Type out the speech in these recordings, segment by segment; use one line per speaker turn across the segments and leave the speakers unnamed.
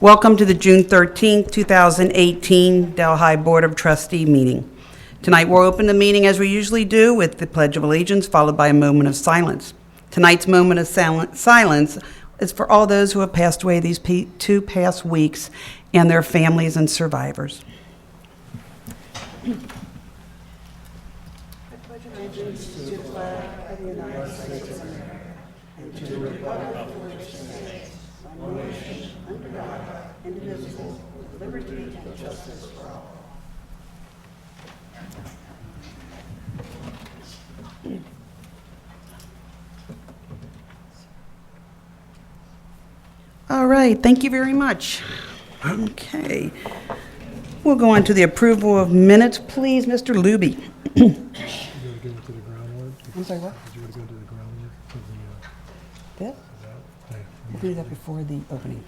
Welcome to the June 13th, 2018 Delhi Board of Trustee meeting. Tonight we'll open the meeting as we usually do with the Pledge of Allegiance followed by a moment of silence. Tonight's moment of silence is for all those who have passed away these 2 past weeks and their families and survivors. I pledge allegiance to the flag of the United States of America and to the republic for which it stands, one nation, under God, indivisible, with liberty and justice for all. All right, thank you very much. Okay. We'll go on to the approval of minutes, please, Mr. Luby.
You want to go to the groundwork?
I'm sorry, what?
Did you want to go to the groundwork of the,
This?
yeah.
We'll do that before the opening.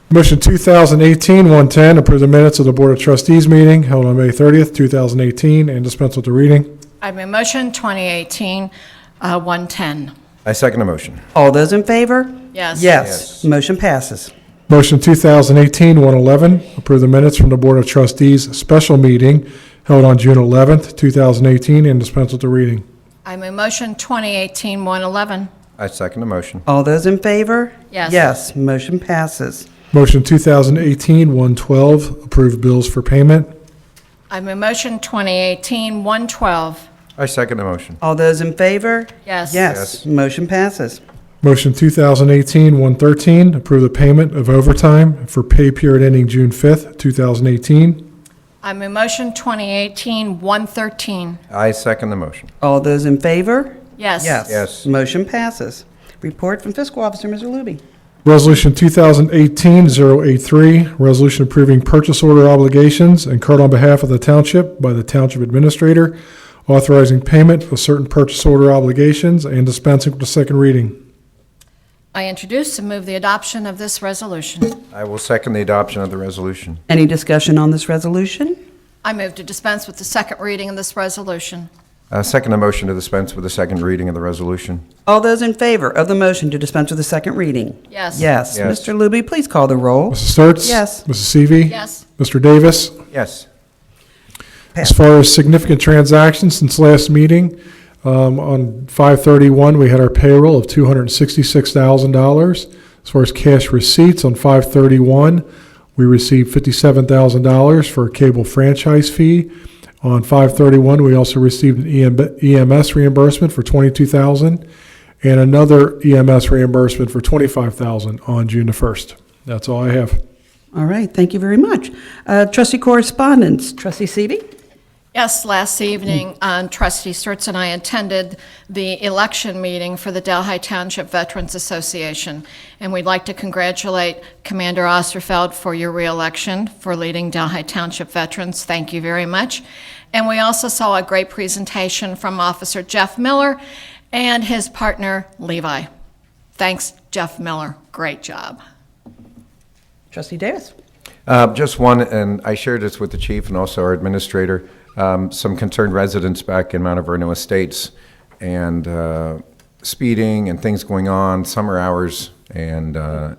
Motion 2018-110, approve the minutes of the Board of Trustees meeting held on May 30th, 2018, and dispense with the reading.
I move motion 2018-110.
I second the motion.
All those in favor?
Yes.
Yes. Motion passes.
Motion 2018-111, approve the minutes from the Board of Trustees special meeting held on June 11th, 2018, and dispense with the reading.
I move motion 2018-111.
I second the motion.
All those in favor?
Yes.
Yes. Motion passes.
Motion 2018-112, approve bills for payment.
I move motion 2018-112.
I second the motion.
All those in favor?
Yes.
Yes. Motion passes.
Motion 2018-113, approve the payment of overtime for pay period ending June 5th, 2018.
I move motion 2018-113.
I second the motion.
All those in favor?
Yes.
Yes.
Motion passes. Report from Fiscal Officer, Mr. Luby.
Resolution 2018-083, resolution approving purchase order obligations incurred on behalf of the township by the township administrator, authorizing payment of certain purchase order obligations and dispensing with the second reading.
I introduce and move the adoption of this resolution.
I will second the adoption of the resolution.
Any discussion on this resolution?
I move to dispense with the second reading of this resolution.
Second the motion to dispense with the second reading of the resolution.
All those in favor of the motion to dispense with the second reading?
Yes.
Yes.
Yes.
Mr. Luby, please call the roll.
Mrs. Sturts?
Yes.
Mrs. Seavey?
Yes.
Mr. Davis?
Yes.
As far as significant transactions since last meeting, on 5/31, we had our payroll of $266,000. As far as cash receipts, on 5/31, we received $57,000 for a cable franchise fee. On 5/31, we also received an EMS reimbursement for $22,000 and another EMS reimbursement for $25,000 on June the 1st. That's all I have.
All right, thank you very much. Trustee correspondence, Trustee Seavey?
Yes, last evening, Trustee Sturts and I attended the election meeting for the Delhi Township Veterans Association, and we'd like to congratulate Commander Osterfeld for your reelection for leading Delhi Township veterans. Thank you very much. And we also saw a great presentation from Officer Jeff Miller and his partner, Levi. Thanks, Jeff Miller. Great job.
Trustee Davis?
Just one, and I shared this with the chief and also our administrator. Some concerned residents back in Mount Verno Estates and speeding and things going on, summer hours, and a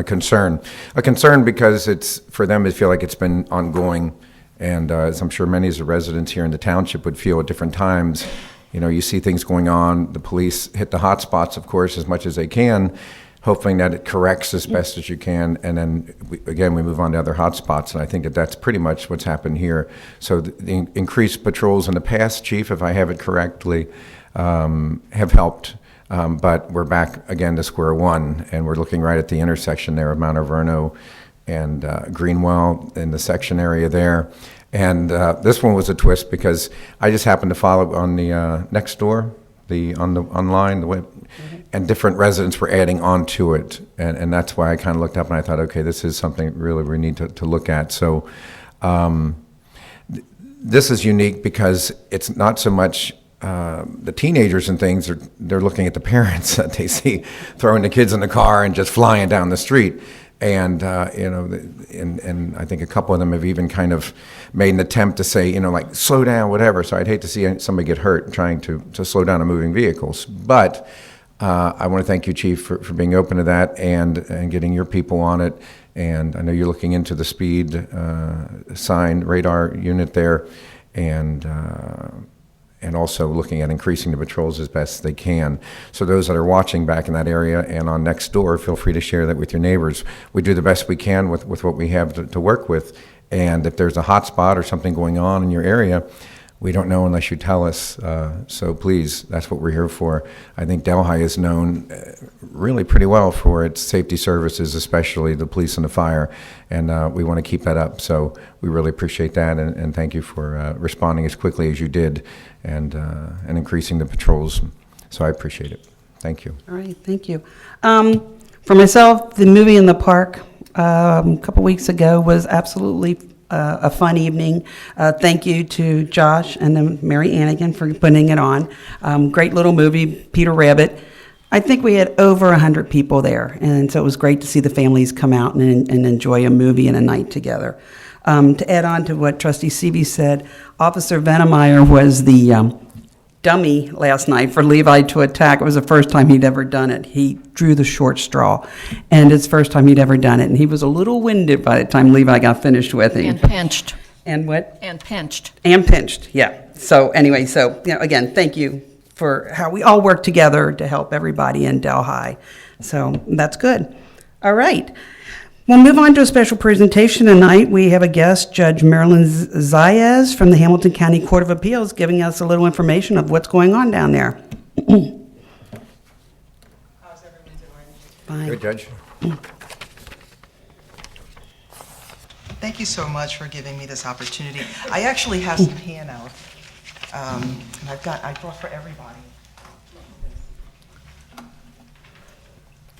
concern. A concern because it's for them to feel like it's been ongoing, and as I'm sure many of the residents here in the township would feel at different times. You know, you see things going on. The police hit the hot spots, of course, as much as they can, hoping that it corrects as best as you can, and then we move on to other hot spots, and I think that that's pretty much what's happened here. So the increased patrols in the past, Chief, if I have it correctly, have helped, but we're back again to square one, and we're looking right at the intersection there of Mount Verno and Greenwell in the section area there. And this one was a twist because I just happened to follow on the Nextdoor, online, the web, and different residents were adding on to it, and that's why I kind of looked up and I thought, okay, this is something really we need to look at. So this is unique because it's not so much the teenagers and things, they're looking at the parents that they see throwing the kids in the car and just flying down the street. And, and I think a couple of them have even kind of made an attempt to say, like, slow down, whatever. So I'd hate to see somebody get hurt trying to slow down a moving vehicles. But I want to thank you, Chief, for being open to that and getting your people on it. And I know you're looking into the speed sign radar unit there, and also looking at increasing the patrols as best they can. So those that are watching back in that area and on next door, feel free to share that with your neighbors. We do the best we can with what we have to work with. And if there's a hot spot or something going on in your area, we don't know unless you tell us. So please, that's what we're here for. I think Delhi is known really pretty well for its safety services, especially the police and the fire, and we want to keep that up. So we really appreciate that, and thank you for responding as quickly as you did and increasing the patrols. So I appreciate it. Thank you.
All right, thank you. For myself, the movie in the park a couple weeks ago was absolutely a fun evening. Thank you to Josh and then Mary Annigan for putting it on. Great little movie, Peter Rabbit. I think we had over 100 people there, and so it was great to see the families come out and enjoy a movie and a night together. To add on to what Trustee Seavey said, Officer Venemeyer was the dummy last night for Levi to attack. It was the first time he'd ever done it. He drew the short straw, and it's the first time he'd ever done it. And he was a little winded by the time Levi got finished with him.
And pinched.
And what?
And pinched.
And pinched, yeah. So anyway, again, thank you for how we all work together to help everybody in Delhi. So that's good. All right. We'll move on to a special presentation tonight. We have a guest, Judge Marilyn Zayas from the Hamilton County Court of Appeals, giving us a little information of what's going on down there.
How's everyone doing?
Fine.
Good, Judge.
Thank you so much for giving me this opportunity. I actually have some handouts. I brought for everybody.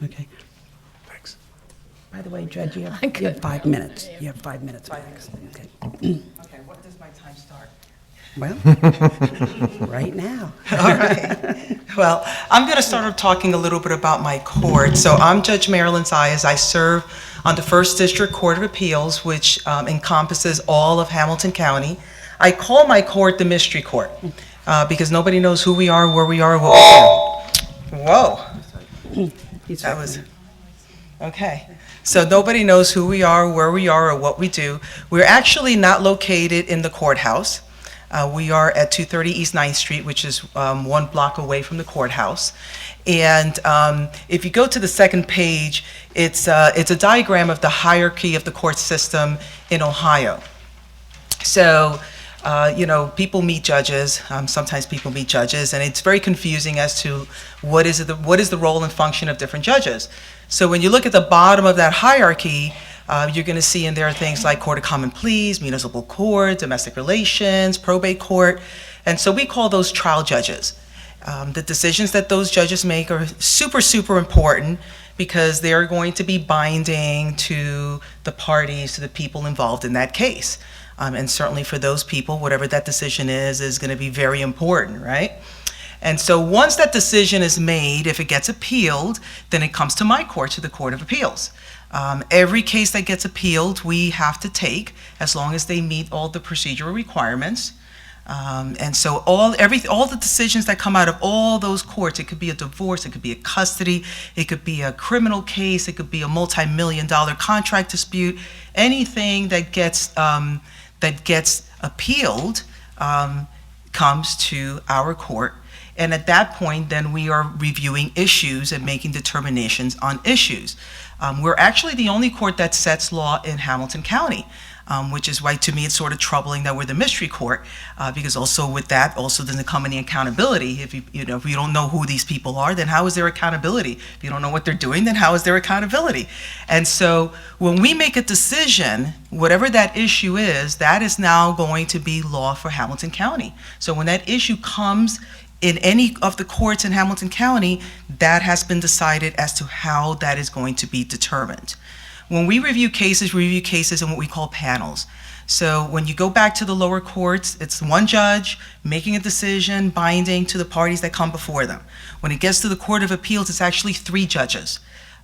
Okay.
Thanks.
By the way, Judge, you have 5 minutes. You have 5 minutes. Max. Okay.
Okay, what does my time start?
Well, right now.
All right. Well, I'm going to start off talking a little bit about my court. So I'm Judge Marilyn Zayas. I serve on the First District Court of Appeals, which encompasses all of Hamilton County. I call my court the Mystery Court because nobody knows who we are, where we are, what we do. Whoa. That was, okay. So nobody knows who we are, where we are, or what we do. We're actually not located in the courthouse. We are at 230 East 9th Street, which is 1 block away from the courthouse. And if you go to the second page, it's a diagram of the hierarchy of the court system in Ohio. So, people meet judges. Sometimes people meet judges, and it's very confusing as to what is the role and function of different judges. So when you look at the bottom of that hierarchy, you're going to see in there things like Court of Common Pleas, Municipal Court, Domestic Relations, Probate Court, and so we call those trial judges. The decisions that those judges make are super, super important because they're going to be binding to the parties, to the people involved in that case. And certainly for those people, whatever that decision is going to be very important, right? And so once that decision is made, if it gets appealed, then it comes to my court, to the Court of Appeals. Every case that gets appealed, we have to take, as long as they meet all the procedural requirements. And so all the decisions that come out of all those courts, it could be a divorce, it could be a custody, it could be a criminal case, it could be a multi-million-dollar contract dispute, anything that gets appealed comes to our court. And at that point, then we are reviewing issues and making determinations on issues. We're actually the only court that sets law in Hamilton County, which is why to me it's sort of troubling that we're the mystery court, because also with that also doesn't come any accountability. If you don't know who these people are, then how is there accountability? If you don't know what they're doing, then how is there accountability? And so when we make a decision, whatever that issue is, that is now going to be law for Hamilton County. So when that issue comes in any of the courts in Hamilton County, that has been decided as to how that is going to be determined. When we review cases in what we call panels. So when you go back to the lower courts, it's one judge making a decision, binding to the parties that come before them. When it gets to the Court of Appeals, it's actually 3 judges.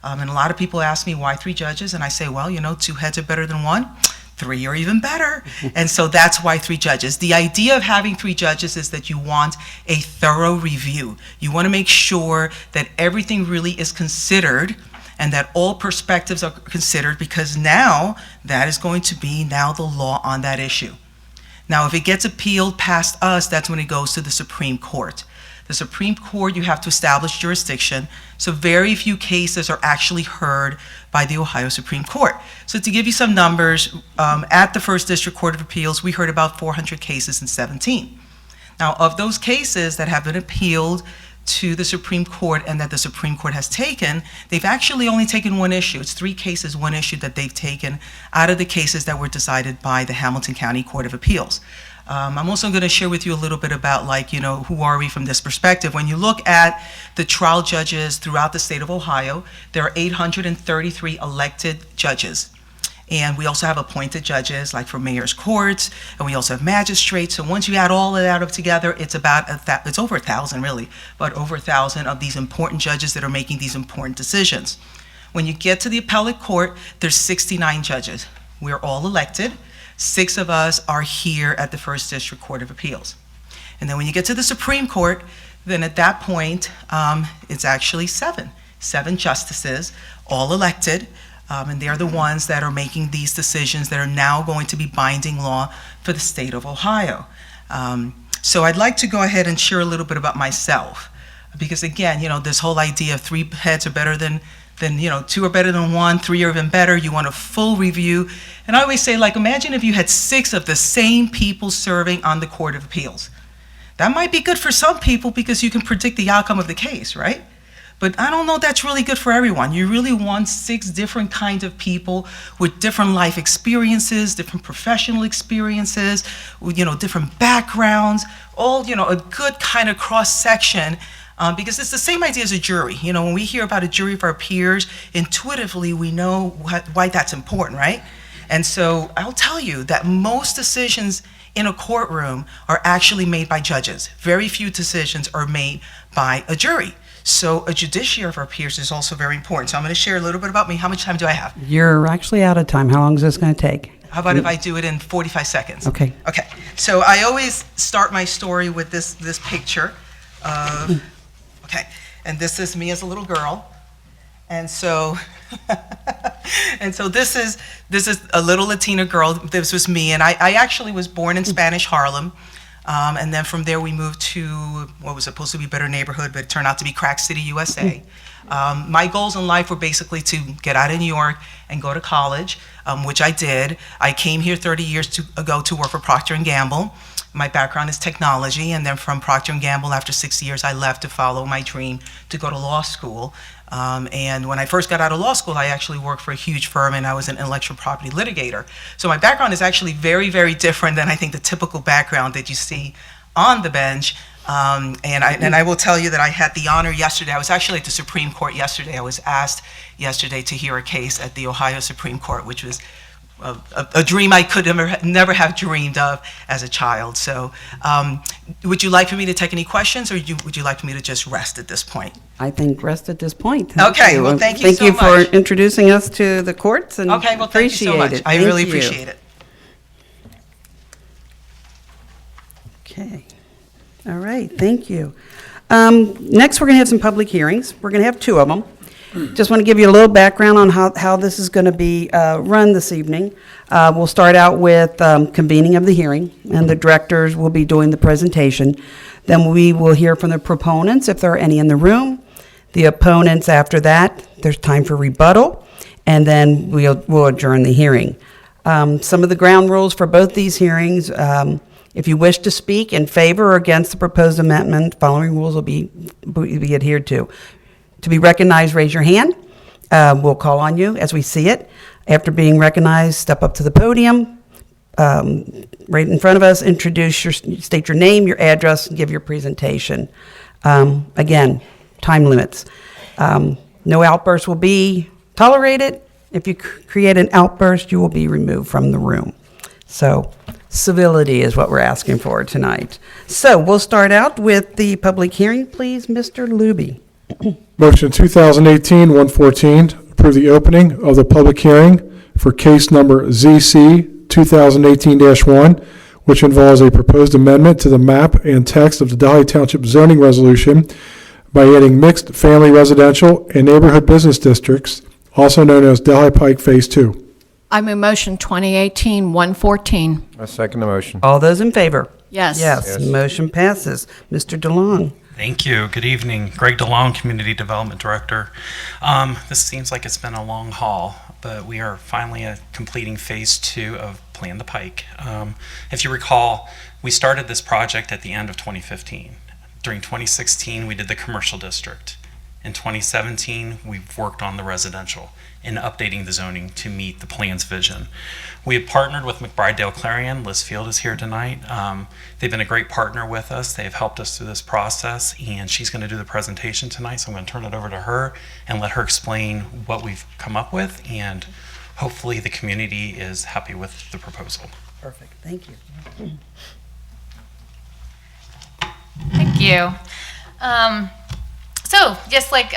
And a lot of people ask me, why 3 judges? And I say, well, 2 heads are better than 1. 3 are even better. And so that's why 3 judges. The idea of having 3 judges is that you want a thorough review. You want to make sure that everything really is considered and that all perspectives are considered, because now that is going to be now the law on that issue. Now, if it gets appealed past us, that's when it goes to the Supreme Court. The Supreme Court, you have to establish jurisdiction, so very few cases are actually heard by the Ohio Supreme Court. So to give you some numbers, at the First District Court of Appeals, we heard about 400 cases in 2017. Now, of those cases that have been appealed to the Supreme Court and that the Supreme Court has taken, they've actually only taken 1 issue. It's 3 cases, 1 issue that they've taken out of the cases that were decided by the Hamilton County Court of Appeals. I'm also going to share with you a little bit about, who are we from this perspective. When you look at the trial judges throughout the state of Ohio, there are 833 elected judges. And we also have appointed judges, like for mayor's courts, and we also have magistrates. So once you add all of that up together, it's about it's over 1,000 really, but over 1,000 of these important judges that are making these important decisions. When you get to the appellate court, there's 69 judges. We're all elected. 6 of us are here at the First District Court of Appeals. And then when you get to the Supreme Court, then at that point, it's actually 7 justices, all elected. And they're the ones that are making these decisions that are now going to be binding law for the state of Ohio. So I'd like to go ahead and share a little bit about myself. Because again, this whole idea of 3 heads are better than 2 are better than 1, 3 are even better. You want a full review. And I always say, imagine if you had 6 of the same people serving on the Court of Appeals. That might be good for some people because you can predict the outcome of the case, right? But I don't know that's really good for everyone. You really want 6 different kinds of people with different life experiences, different professional experiences, different backgrounds, all, a good kind of cross-section, because it's the same idea as a jury. When we hear about a jury of our peers, intuitively we know why that's important, right? And so I'll tell you that most decisions in a courtroom are actually made by judges. Very few decisions are made by a jury. So a judiciary of our peers is also very important. So I'm going to share a little bit about me. How much time do I have?
You're actually out of time. How long is this going to take?
How about if I do it in 45 seconds?
Okay.
Okay. So I always start my story with this picture of, okay, and this is me as a little girl. And so this is a little Latina girl. This was me, and I actually was born in Spanish Harlem. And then from there we moved to what was supposed to be Better Neighborhood, but it turned out to be Crack City, USA. My goals in life were basically to get out of New York and go to college, which I did. I came here 30 years ago to work for Procter & Gamble. My background is technology, and then from Procter & Gamble, after 6 years, I left to follow my dream to go to law school. And when I first got out of law school, I actually worked for a huge firm, and I was an intellectual property litigator. So my background is actually very, very different than I think the typical background that you see on the bench. And I will tell you that I had the honor yesterday. I was actually at the Supreme Court yesterday. I was asked yesterday to hear a case at the Ohio Supreme Court, which was a dream I could never have dreamed of as a child. So would you like for me to take any questions, or would you like for me to just rest at this point?
I think rest at this point.
Okay, well, thank you so much.
Thank you for introducing us to the courts, and
Okay, well, thank you so much. I really appreciate it.
Okay. All right, thank you. Next, we're going to have some public hearings. We're going to have 2 of them. Just want to give you a little background on how this is going to be run this evening. We'll start out with convening of the hearing, and the directors will be doing the presentation. Then we will hear from the proponents, if there are any in the room. The opponents after that, there's time for rebuttal, and then we'll adjourn the hearing. Some of the ground rules for both these hearings, if you wish to speak in favor or against the proposed amendment, following rules will be adhered to. To be recognized, raise your hand. We'll call on you as we see it. After being recognized, step up to the podium, right in front of us, state your name, your address, and give your presentation. Again, time limits. No outbursts will be tolerated. If you create an outburst, you will be removed from the room. So civility is what we're asking for tonight. So we'll start out with the public hearing. Please, Mr. Luby.
Motion 2018-114, approve the opening of the public hearing for case number ZC 2018-1, which involves a proposed amendment to the map and text of the Delhi Township zoning resolution by adding mixed family residential and neighborhood business districts, also known as Delhi Pike Phase 2.
I move motion 2018-114.
I second the motion.
All those in favor?
Yes.
Yes, motion passes. Mr. DeLong.
Thank you. Good evening. Greg DeLong, Community Development Director. This seems like it's been a long haul, but we are finally completing Phase 2 of Plan the Pike. If you recall, we started this project at the end of 2015. During 2016, we did the commercial district. In 2017, we've worked on the residential and updating the zoning to meet the plan's vision. We have partnered with McBride Dale Clarion. Liz Field is here tonight. They've been a great partner with us. They've helped us through this process, and she's going to do the presentation tonight, so I'm going to turn it over to her and let her explain what we've come up with, and hopefully the community is happy with the proposal.
Perfect, thank you.
Thank you. So just like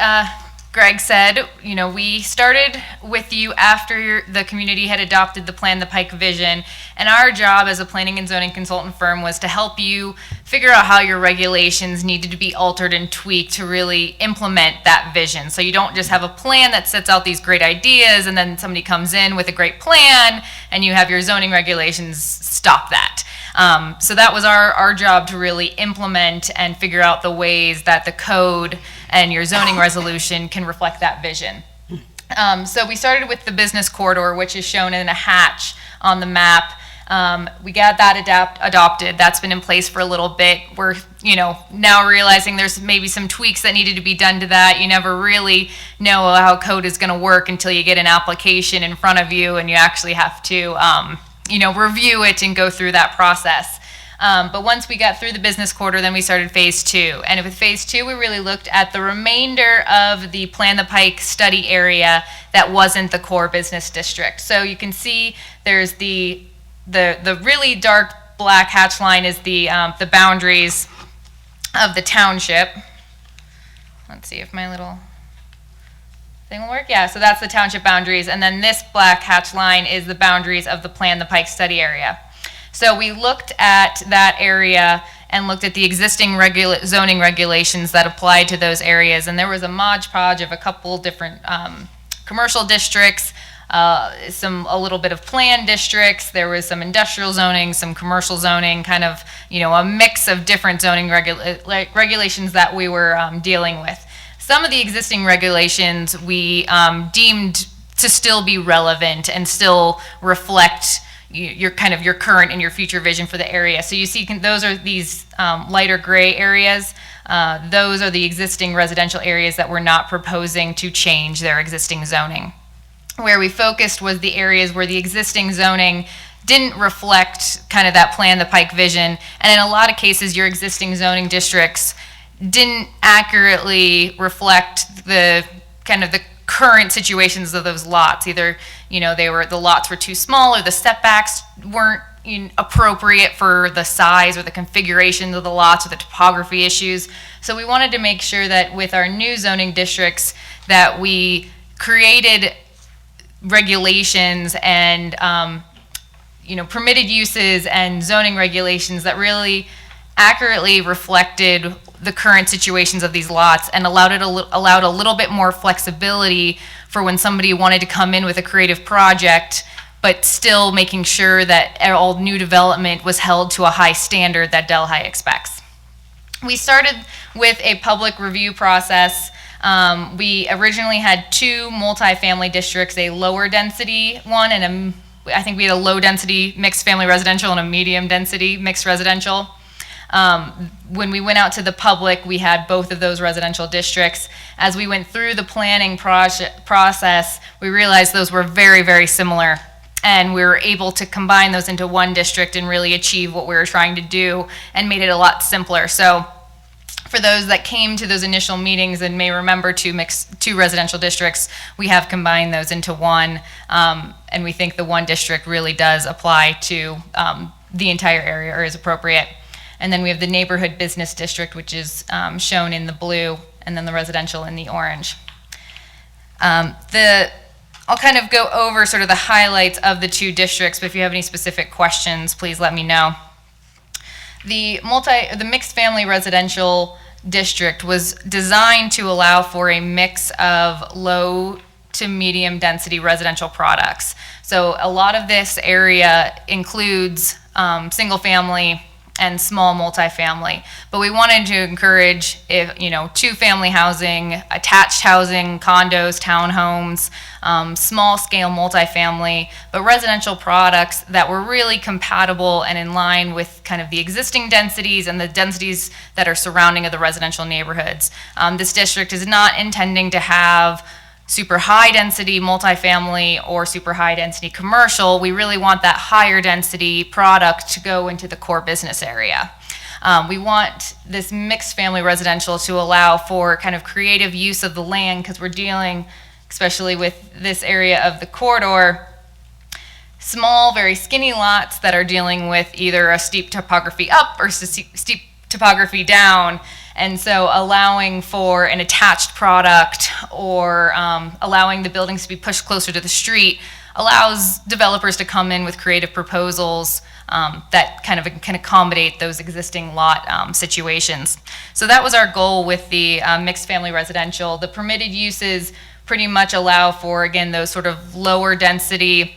Greg said, you know, we started with you after the community had adopted the Plan the Pike vision, and our job as a planning and zoning consultant firm was to help you figure out how your regulations needed to be altered and tweaked to really implement that vision. So you don't just have a plan that sets out these great ideas and then somebody comes in with a great plan and you have your zoning regulations stop that. So that was our job, to really implement and figure out the ways that the code and your zoning resolution can reflect that vision. So we started with the business corridor, which is shown in a hatch on the map. We got that adopted. That's been in place for a little bit. We're, you know, now realizing there's maybe some tweaks that needed to be done to that. You never really know how code is going to work until you get an application in front of you and you actually have to you know, review it and go through that process. But once we got through the business quarter, then we started Phase 2. And with Phase 2, we really looked at the remainder of the Plan the Pike study area that wasn't the core business district. So you can see there's the really dark black hatch line is the boundaries of the township. Let's see if my little thing will work. Yeah, so that's the township boundaries, and then this black hatch line is the boundaries of the Plan the Pike study area. So we looked at that area and looked at the existing zoning regulations that applied to those areas, and there was a modge podge of a couple different commercial districts, a little bit of planned districts. There was some industrial zoning, some commercial zoning, kind of, you know, a mix of different zoning regulations that we were dealing with. Some of the existing regulations we deemed to still be relevant and still reflect your current and your future vision for the area. So you see, those are these lighter gray areas. Those are the existing residential areas that we're not proposing to change their existing zoning. Where we focused was the areas where the existing zoning didn't reflect kind of that Plan the Pike vision, and in a lot of cases your existing zoning districts didn't accurately reflect the kind of the current situations of those lots. Either, you know, the lots were too small, or the setbacks weren't appropriate for the size or the configuration of the lots, or the topography issues. So we wanted to make sure that with our new zoning districts that we created regulations and you know, permitted uses and zoning regulations that really accurately reflected the current situations of these lots and allowed a little bit more flexibility for when somebody wanted to come in with a creative project, but still making sure that all new development was held to a high standard that Delhi expects. We started with a public review process. We originally had two multifamily districts, a lower density one and I think we had a low density mixed family residential and a medium density mixed residential. When we went out to the public, we had both of those residential districts. As we went through the planning process, we realized those were very, very similar, and we were able to combine those into one district and really achieve what we were trying to do and made it a lot simpler. So for those that came to those initial meetings and may remember two residential districts, we have combined those into one, and we think the one district really does apply to the entire area, or is appropriate. And then we have the neighborhood business district, which is shown in the blue, and then the residential in the orange. I'll kind of go over sort of the highlights of the two districts, but if you have any specific questions, please let me know. The mixed family residential district was designed to allow for a mix of low to medium density residential products. So a lot of this area includes single family and small multifamily, but we wanted to encourage, two-family housing, attached housing, condos, townhomes, small-scale multifamily, but residential products that were really compatible and in line with kind of the existing densities and the densities that are surrounding of the residential neighborhoods. This district is not intending to have super high density multifamily or super high density commercial. We really want that higher density product to go into the core business area. We want this mixed family residential to allow for kind of creative use of the land, because we're dealing, especially with this area of the corridor, small, very skinny lots that are dealing with either a steep topography up or steep topography down. And so allowing for an attached product or allowing the buildings to be pushed closer to the street allows developers to come in with creative proposals that kind of can accommodate those existing lot situations. So that was our goal with the mixed family residential. The permitted uses pretty much allow for, again, those sort of lower density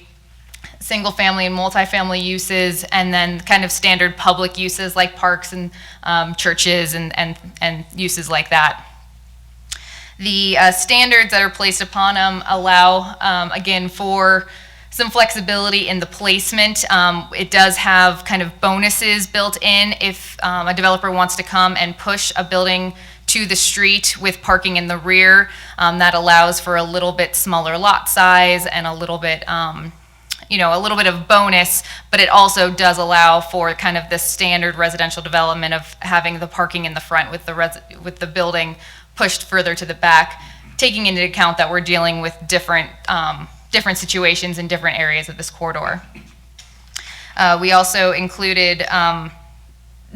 single family and multifamily uses, and then kind of standard public uses like parks and churches and uses like that. The standards that are placed upon them allow, again, for some flexibility in the placement. It does have kind of bonuses built in if a developer wants to come and push a building to the street with parking in the rear. That allows for a little bit smaller lot size and a little bit a little bit of bonus, but it also does allow for kind of the standard residential development of having the parking in the front with the building pushed further to the back, taking into account that we're dealing with different situations in different areas of this corridor. We also included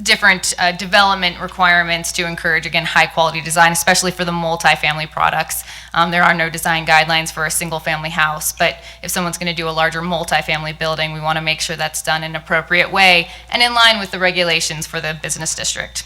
different development requirements to encourage, again, high quality design, especially for the multifamily products. There are no design guidelines for a single family house, but if someone's going to do a larger multifamily building, we want to make sure that's done in an appropriate way and in line with the regulations for the business district.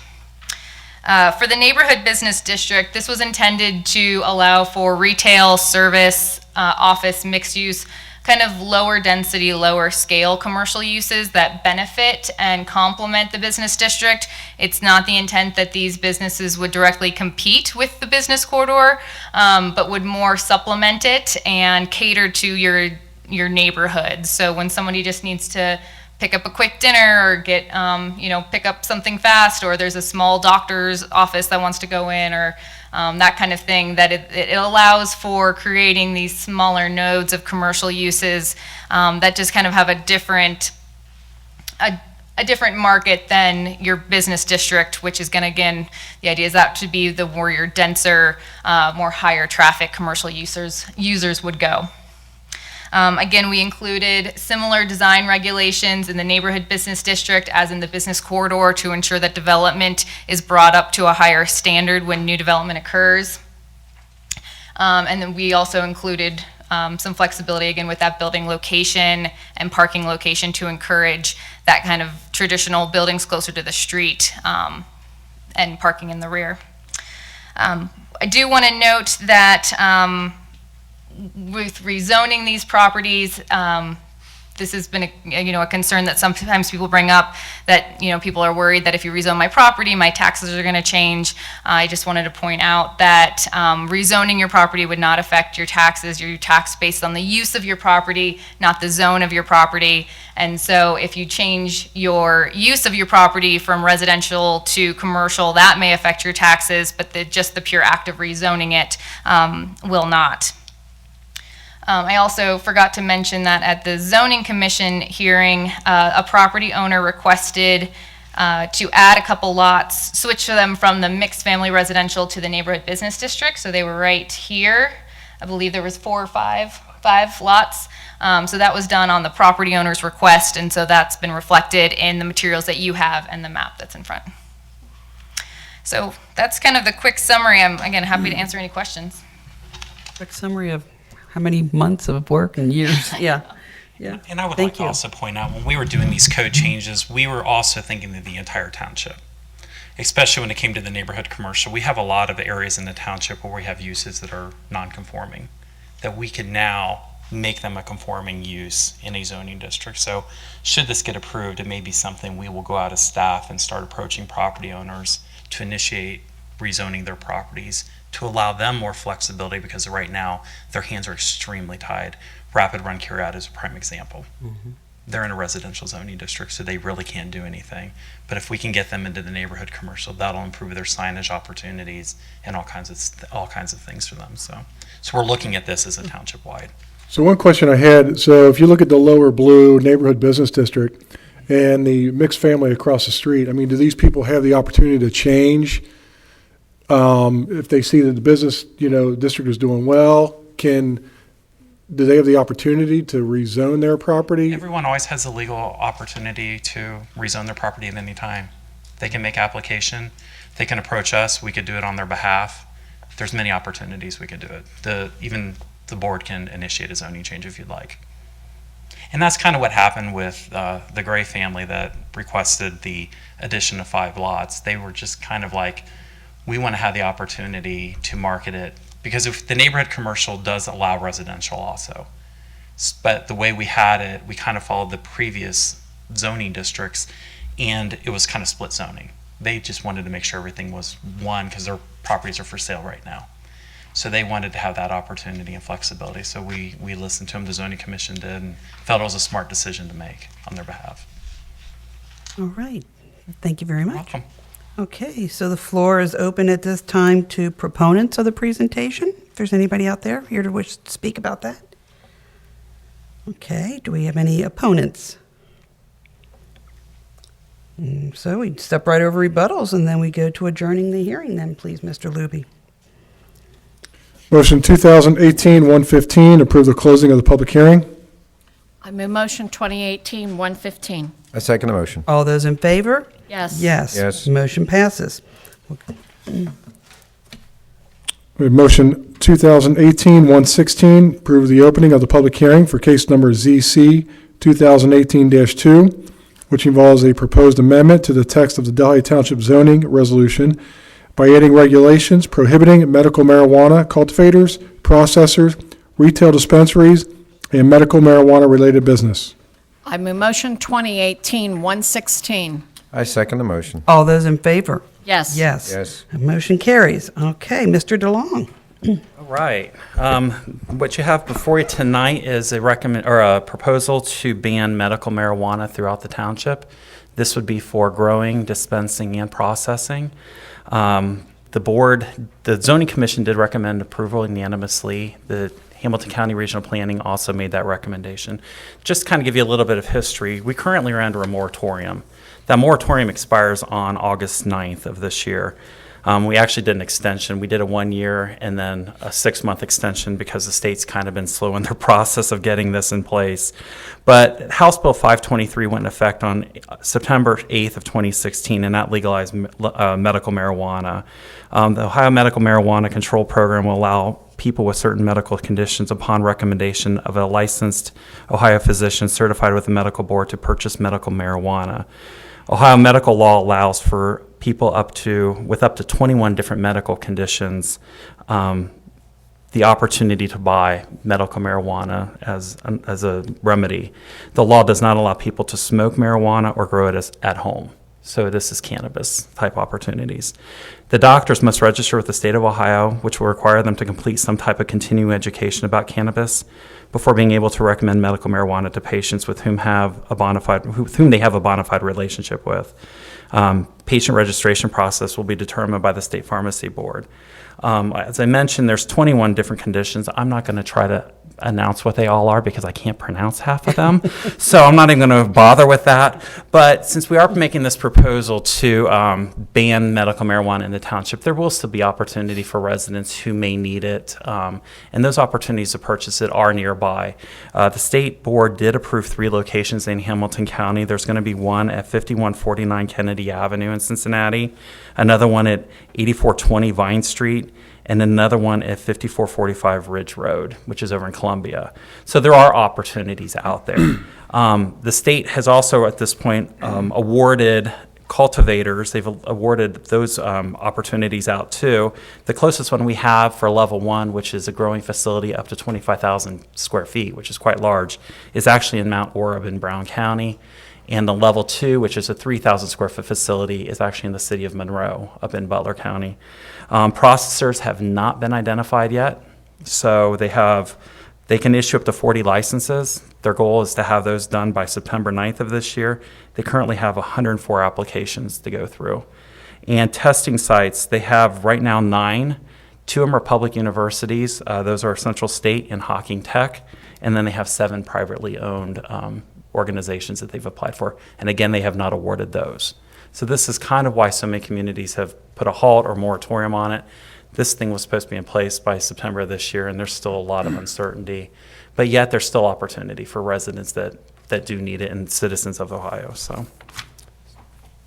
For the neighborhood business district, this was intended to allow for retail, service, office, mixed use, kind of lower density, lower scale commercial uses that benefit and complement the business district. It's not the intent that these businesses would directly compete with the business corridor, but would more supplement it and cater to your neighborhood. So when somebody just needs to pick up a quick dinner or get, pick up something fast, or there's a small doctor's office that wants to go in, or that kind of thing, that it allows for creating these smaller nodes of commercial uses that just kind of have a different market than your business district, which is going to, again, the idea is that to be the where your denser, more higher traffic commercial users would go. Again, we included similar design regulations in the neighborhood business district as in the business corridor to ensure that development is brought up to a higher standard when new development occurs. And then we also included some flexibility, again, with that building location and parking location to encourage that kind of traditional buildings closer to the street and parking in the rear. I do want to note that with rezoning these properties, this has been a concern that sometimes people bring up, that people are worried that if you rezone my property, my taxes are going to change. I just wanted to point out that rezoning your property would not affect your taxes. You're taxed based on the use of your property, not the zone of your property. And so if you change your use of your property from residential to commercial, that may affect your taxes, but just the pure act of rezoning it will not. I also forgot to mention that at the zoning commission hearing, a property owner requested to add a couple lots, switch them from the mixed family residential to the neighborhood business district. So they were right here. I believe there was 4 or 5 lots. So that was done on the property owner's request, and so that's been reflected in the materials that you have and the map that's in front. So that's kind of the quick summary. I'm, again, happy to answer any questions.
Quick summary of how many months of work and years. Yeah. Yeah.
And I would
Thank
like to
you.
also point out, when we were doing these code changes, we were also thinking of the entire township, especially when it came to the neighborhood commercial. We have a lot of areas in the township where we have uses that are non-conforming, that we can now make them a conforming use in a zoning district. So should this get approved, it may be something we will go out as staff and start approaching property owners to initiate rezoning their properties, to allow them more flexibility, because right now their hands are extremely tied. Rapid Run Carryout is a prime example. They're in a residential zoning district, so they really can't do anything. But if we can get them into the neighborhood commercial, that'll improve their signage opportunities and all kinds of things for them. So we're looking at this as a township wide.
So one question I had, so if you look at the lower blue neighborhood business district and the mixed family across the street, I mean, do these people have the opportunity to change? If they see that the business, district is doing well, do they have the opportunity to rezone their property?
Everyone always has the legal opportunity to rezone their property at any time. They can make application, they can approach us, we could do it on their behalf. There's many opportunities we could do it. Even the board can initiate a zoning change if you'd like. And that's kind of what happened with the Gray family that requested the addition of 5 lots. They were just kind of like, we want to have the opportunity to market it, because if the neighborhood commercial does allow residential also. But the way we had it, we kind of followed the previous zoning districts, and it was kind of split zoning. They just wanted to make sure everything was one, because their properties are for sale right now. So they wanted to have that opportunity and flexibility. So we listened to them, the zoning commission did, and felt it was a smart decision to make on their behalf.
All right. Thank you very much.
Welcome.
Okay, so the floor is open at this time to proponents of the presentation. If there's anybody out there here to wish to speak about that. Okay, do we have any opponents? So we step right over rebuttals, and then we go to adjourning the hearing then, please, Mr. Luby.
Motion 2018-115, approve the closing of the public hearing.
I move motion 2018-115.
I second the motion.
All those in favor?
Yes.
Yes.
Yes.
We
Motion passes.
have motion 2018-116, approve the opening of the public hearing for case number ZC 2018-2, which involves a proposed amendment to the text of the Delhi Township zoning resolution by adding regulations prohibiting medical marijuana cultivators, processors, retail dispensaries, and medical marijuana-related business.
I move motion 2018-116.
I second the motion.
All those in favor?
Yes.
Yes.
Yes.
Motion carries. Okay, Mr. DeLong.
All right. What you have before you tonight is a proposal to ban medical marijuana throughout the township. This would be for growing, dispensing, and processing. The zoning commission did recommend approval unanimously. The Hamilton County Regional Planning also made that recommendation. Just to kind of give you a little bit of history, we currently are under a moratorium. That moratorium expires on August 9th of this year. We actually did an extension. We did a 1 year and then a 6-month extension because the state's kind of been slow in their process of getting this in place. But House Bill 523 went in effect on September 8th of 2016, and that legalized medical marijuana. The Ohio Medical Marijuana Control Program will allow people with certain medical conditions, upon recommendation of a licensed Ohio physician certified with a medical board, to purchase medical marijuana. Ohio medical law allows for people with up to 21 different medical conditions the opportunity to buy medical marijuana as a remedy. The law does not allow people to smoke marijuana or grow it at home. So this is cannabis type opportunities. The doctors must register with the state of Ohio, which will require them to complete some type of continuing education about cannabis before being able to recommend medical marijuana to patients with whom they have a bona fide relationship with. Patient registration process will be determined by the state pharmacy board. As I mentioned, there's 21 different conditions. I'm not going to try to announce what they all are because I can't pronounce half of them. So I'm not even going to bother with that. But since we are making this proposal to ban medical marijuana in the township, there will still be opportunity for residents who may need it. And those opportunities to purchase it are nearby. The state board did approve 3 locations in Hamilton County. There's going to be one at 5149 Kennedy Avenue in in Cincinnati, another one at 8420 Vine Street, and another one at 5445 Ridge Road, which is over in Columbia. So there are opportunities out there. The state has also, at this point, awarded cultivators. They've awarded those opportunities out too. The closest one we have for level 1, which is a growing facility up to 25,000 square feet, which is quite large, is actually in Mount Orab in Brown County. And the level 2, which is a 3,000 square foot facility, is actually in the city of Monroe up in Butler County. Processors have not been identified yet, so they can issue up to 40 licenses. Their goal is to have those done by September 9th of this year. They currently have 104 applications to go through. And testing sites, they have right now 9. 2 of them are public universities. Those are Central State and Hocking Tech. And then they have 7 privately owned organizations that they've applied for. And again, they have not awarded those. So this is kind of why so many communities have put a halt or moratorium on it. This thing was supposed to be in place by September of this year, and there's still a lot of uncertainty. But yet there's still opportunity for residents that do need it and citizens of Ohio. So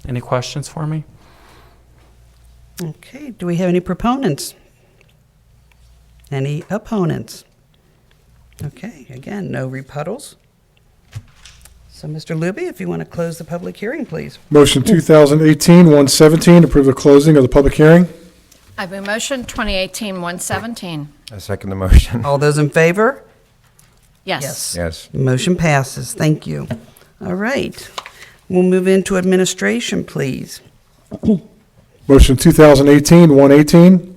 any questions for me?
Okay, do we have any proponents? Any opponents? Okay, again, no rebuttals. So, Mr. Luby, if you want to close the public hearing, please.
Motion 2018-117, approve the closing of the public hearing.
I have a motion 2018-117.
I second the motion.
All those in favor?
Yes.
Yes.
Motion passes. Thank you. All right. We'll move into administration, please.
Motion 2018-118,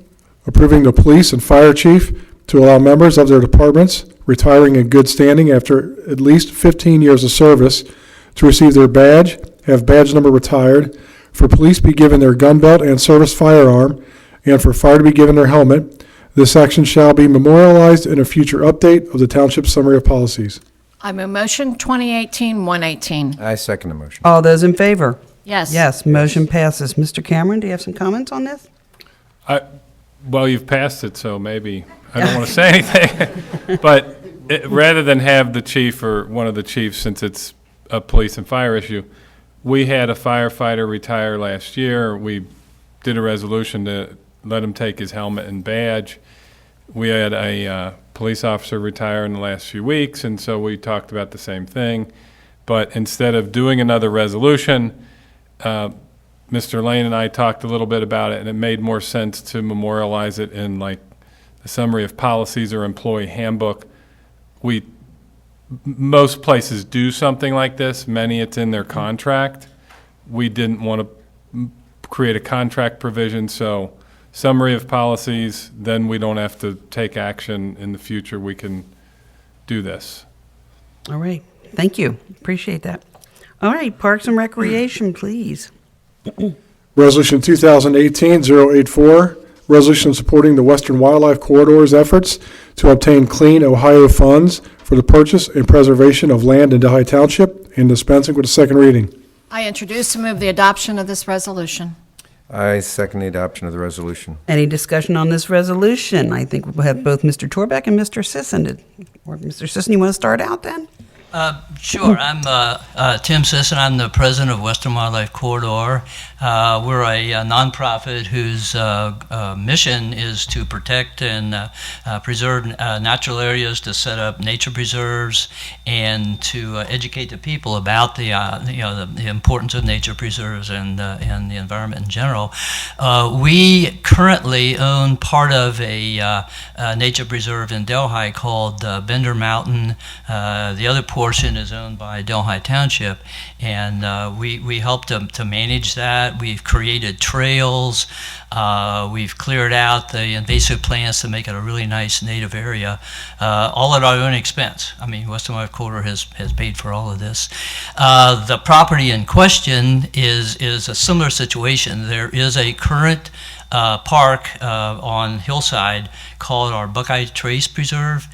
approving the police and fire chief to allow members of their departments retiring in good standing after at least 15 years of service to receive their badge, have badge number retired, for police be given their gun belt and service firearm, and for fire to be given their helmet. This action shall be memorialized in a future update of the Township Summary of Policies.
I have a motion 2018-118.
I second the motion.
All those in favor?
Yes.
Yes, motion passes. Mr. Cameron, do you have some comments on this?
Well, you've passed it, so maybe I don't want to say anything. But rather than have the chief or one of the chiefs, since it's a police and fire issue, we had a firefighter retire last year. We did a resolution to let him take his helmet and badge. We had a police officer retire in the last few weeks, and so we talked about the same thing. But instead of doing another resolution, Mr. Lane and I talked a little bit about it, and it made more sense to memorialize it in like the summary of policies or employee handbook. Most places do something like this. Many, it's in their contract. We didn't want to create a contract provision, so summary of policies, then we don't have to take action in the future. We can do this.
All right. Thank you. Appreciate that. All right, Parks and Recreation, please.
Resolution 2018-084, resolution supporting the Western Wildlife Corridor's efforts to obtain Clean Ohio funds for the purchase and preservation of land in Delhi Township and dispensing with a second reading.
I introduce and move the adoption of this resolution.
I second the adoption of the resolution.
Any discussion on this resolution? I think we'll have both Mr. Torbeck and Mr. Sisson. Or Mr. Sisson, you want to start out then?
Sure. I'm Tim Sisson. I'm the president of Western Wildlife Corridor. We're a nonprofit whose mission is to protect and preserve natural areas, to set up nature preserves, and to educate the people about the importance of nature preserves and the environment in general. We currently own part of a nature preserve in Delhi called Bender Mountain. The other portion is owned by Delhi Township, and we help to manage that. We've created trails. We've cleared out the invasive plants to make it a really nice native area, all at our own expense. I mean, Western Wildlife Corridor has paid for all of this. The property in question is a similar situation. There is a current park on Hillside called our Buckeye Trace Preserve,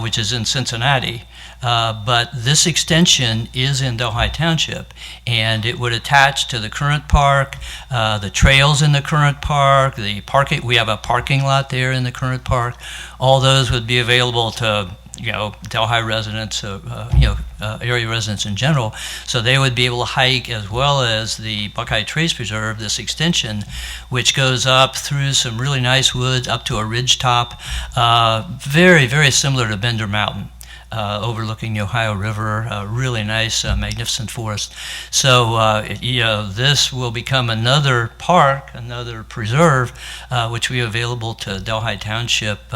which is in Cincinnati. But this extension is in Delhi Township, and it would attach to the current park, the trails in the current park, the parking. We have a parking lot there in the current park. All those would be available to Delhi residents, area residents in general. So they would be able to hike, as well as the Buckeye Trace Preserve, this extension, which goes up through some really nice woods up to a ridge top, very, very similar to Bender Mountain. Overlooking the Ohio River, really nice, magnificent forest. So, this will become another park, another preserve, which will be available to Delhi Township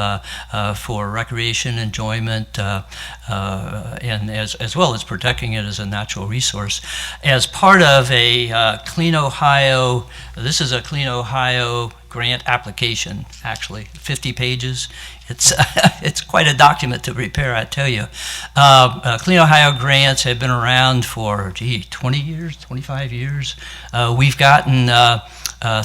for recreation, enjoyment, and as well as protecting it as a natural resource. As part of a Clean Ohio, this is a Clean Ohio grant application, actually, 50 pages. It's quite a document to prepare, I tell you. Clean Ohio grants have been around for, 20 years, 25 years. We've gotten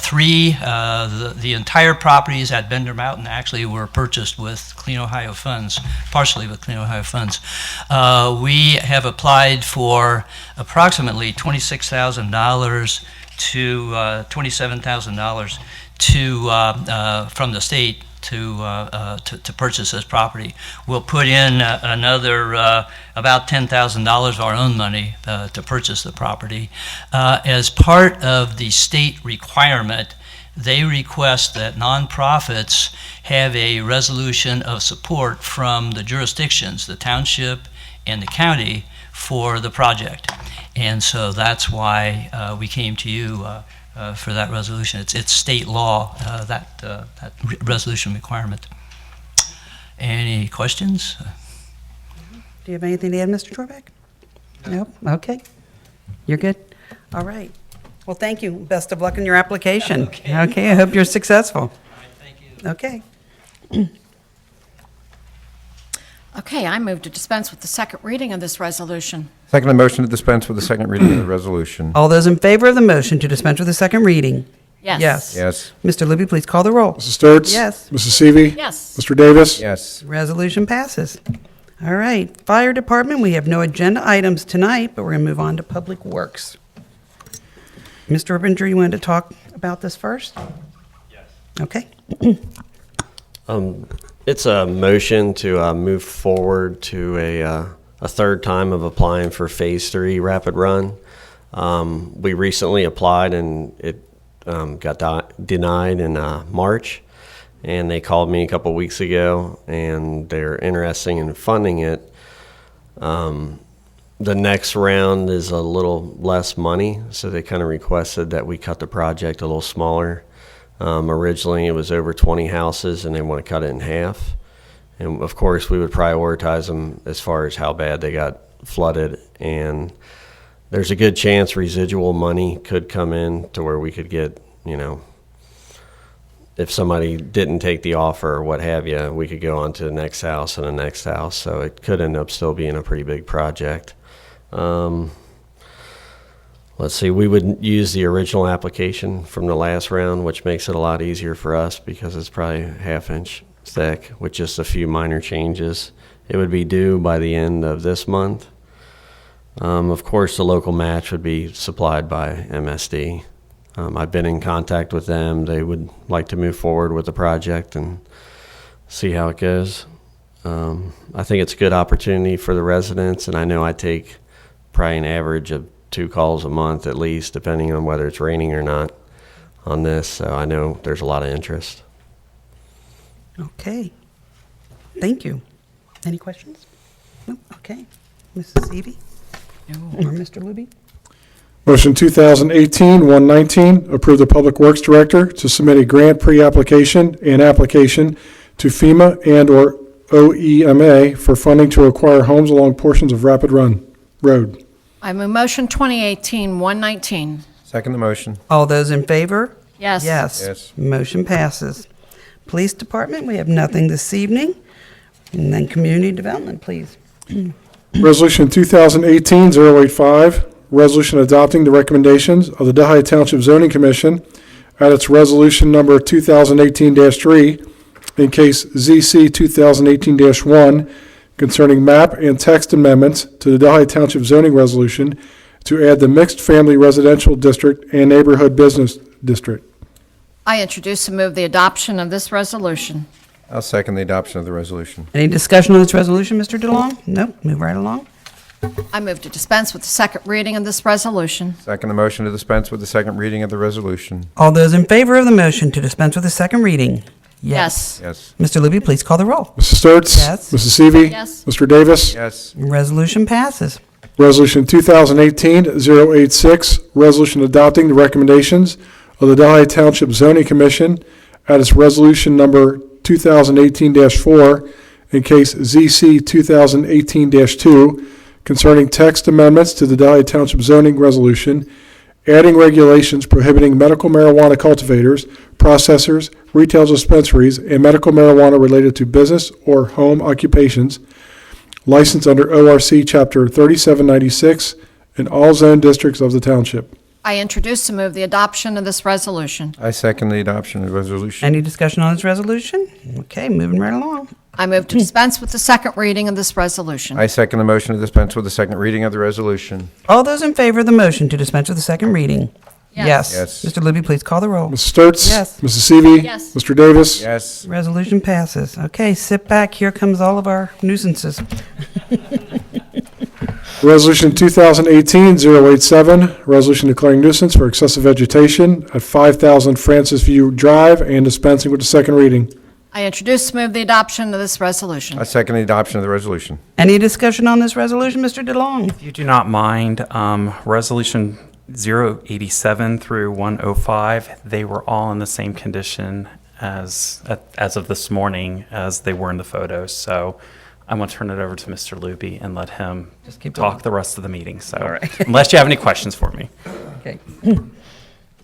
three. The entire properties at Bender Mountain actually were purchased with Clean Ohio funds, partially with Clean Ohio funds. We have applied for approximately $26,000 to $27,000 from the state to purchase this property. We'll put in another about $10,000 of our own money to purchase the property. As part of the state requirement, they request that nonprofits have a resolution of support from the jurisdictions, the township and the county, for the project. And so that's why we came to you for that resolution. It's state law, that resolution requirement. Any questions?
Do you have anything to add, Mr. Torbeck? No? Okay. You're good? All right. Well, thank you. Best of luck in your application. Okay, I hope you're successful.
All right, thank you.
Okay.
Okay, I move to dispense with the second reading of this resolution.
Second the motion to dispense with the second reading of the resolution.
All those in favor of the motion to dispense with the second reading?
Yes.
Yes.
Yes.
Mr. Luby, please call the roll.
Mrs. Sturts?
Yes.
Mrs. Seavey?
Yes.
Mr. Davis?
Yes.
Resolution passes. All right. Fire Department, we have no agenda items tonight, but we're going to move on to Public Works. Mr. Urbanger, you wanted to talk about this first? Yes. Okay.
It's a motion to move forward to a third time of applying for Phase 3 Rapid Run. We recently applied and it got denied in March, and they called me a couple weeks ago and they're interested in funding it. The next round is a little less money, so they kind of requested that we cut the project a little smaller. Originally, it was over 20 houses, and they want to cut it in half. And of course, we would prioritize them as far as how bad they got flooded. And there's a good chance residual money could come in to where we could get, if somebody didn't take the offer or what have you, we could go on to the next house and the next house. So it could end up still being a pretty big project. Let's see, we would use the original application from the last round, which makes it a lot easier for us because it's probably ½ inch thick with just a few minor changes. It would be due by the end of this month. Of course, the local match would be supplied by MSD. I've been in contact with them. They would like to move forward with the project and see how it goes. I think it's a good opportunity for the residents, and I know I take probably an average of 2 calls a month at least, depending on whether it's raining or not on this. So I know there's a lot of interest.
Okay. Thank you. Any questions? No? Okay. Mrs. Seavey? Or Mr. Luby?
Motion 2018-119, approve the Public Works Director to submit a grant pre-application and application to FEMA and/or OEMA for funding to acquire homes along portions of Rapid Run Road.
I move motion 2018-119.
Second the motion.
All those in favor?
Yes.
Yes.
Yes.
Motion passes. Police Department, we have nothing this evening. And then Community Development, please.
Resolution 2018-085, resolution adopting the recommendations of the Delhi Township Zoning Commission at its resolution number 2018-3 in case ZC 2018-1 concerning map and text amendments to the Delhi Township zoning resolution to add the mixed family residential district and neighborhood business district.
I introduce and move the adoption of this resolution.
I'll second the adoption of the resolution.
Any discussion on this resolution, Mr. DeLong? No, move right along.
I move to dispense with the second reading of this resolution.
Second the motion to dispense with the second reading of the resolution.
All those in favor of the motion to dispense with the second reading?
Yes.
Yes.
Mr. Luby, please call the roll.
Mrs. Sturts?
Yes.
Mrs. Seavey?
Yes.
Mr. Davis?
Yes.
Resolution passes.
Resolution 2018-086, resolution adopting the recommendations of the Delhi Township Zoning Commission at its resolution number 2018-4 in case ZC 2018-2 concerning text amendments to the Delhi Township zoning resolution, adding regulations prohibiting medical marijuana cultivators, processors, retail dispensaries, and medical marijuana related to business or home occupations, licensed under ORC Chapter 3796 in all zone districts of the township.
I introduce and move the adoption of this resolution.
I second the adoption of the resolution.
Any discussion on this resolution? Okay, moving right along.
I move to dispense with the second reading of this resolution.
I second the motion to dispense with the second reading of the resolution.
All those in favor of the motion to dispense with the second reading?
Yes.
Yes.
Mr. Luby, please call the roll.
Mrs. Sturts?
Yes.
Mrs. Seavey?
Yes.
Mr. Davis?
Yes.
Resolution passes. Okay, sit back. Here comes all of our nuisances.
Resolution 2018-087, resolution declaring nuisance for excessive vegetation at 5,000 Francis View Drive and dispensing with the second reading.
I introduce and move the adoption of this resolution.
I second the adoption of the resolution.
Any discussion on this resolution, Mr. DeLong?
If you do not mind, Resolution 087 through 105, they were all in the same condition as of this morning as they were in the photos. So I'm going to turn it over to Mr. Luby and let him
Just keep
talk
going.
the rest of the meeting. So unless you have any questions for me.
Okay.